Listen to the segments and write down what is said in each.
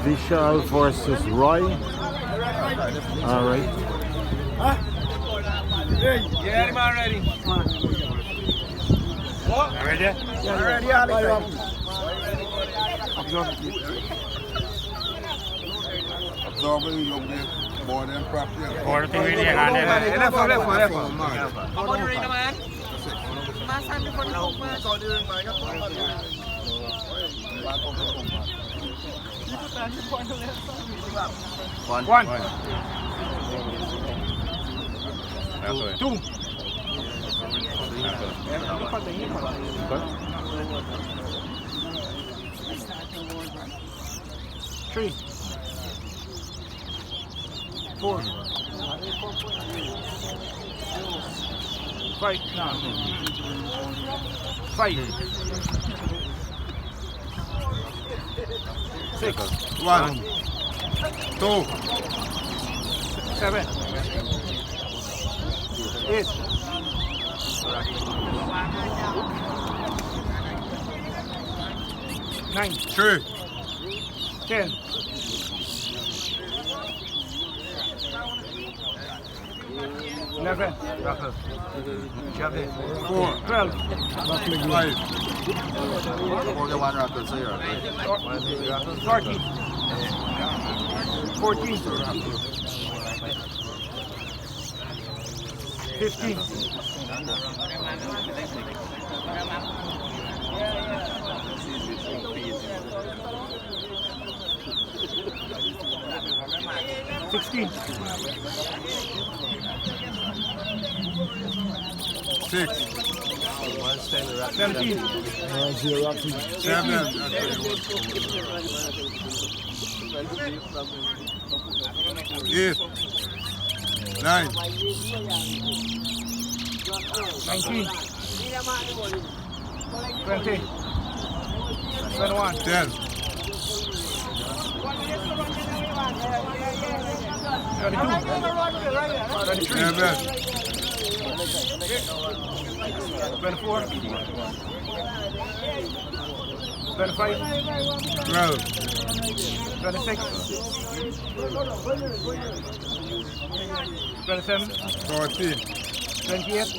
Vishal versus Roy. All right. Yeah, I'm ready. What? Ready? Yeah, ready. Absorbing look there, more than properly. Or thing really hang on. Left. Come on, ring man. Mas time before the hook, man. One. Two. Three. 4. 5. 5. 6. 1, 2, 7. 8. 9. 3, 10. 11. 4, 12. 5, 13. 14. 15. 16. 6, 17. 7, 8, 9, 19. 20. 21. 10, 22. 11, 24. 25. 12, 26. 27. 14, 28.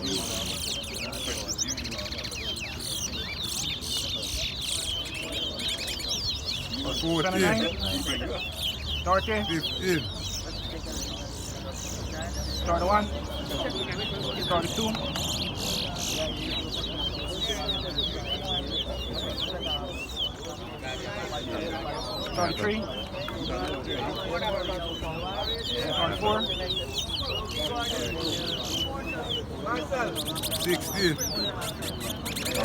14, 30. 15, 31. 32. 33. 34. 16,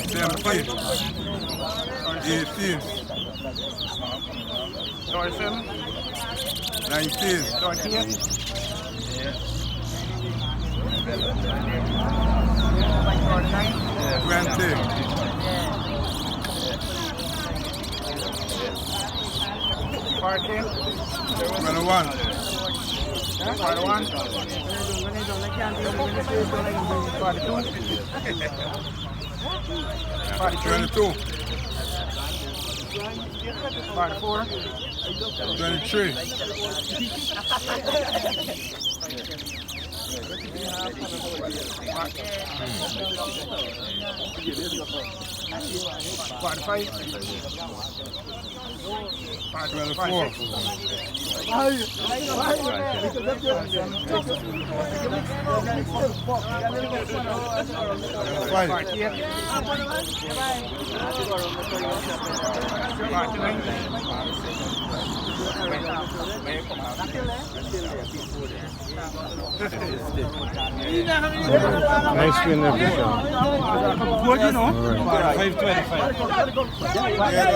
17, 18, 37. 19, 38. 20, 40. 21, 41. 42. 43. 22, 44. 23, 45. 24, Nice win there, Vishal. Good, you know. All right. 525. Yeah,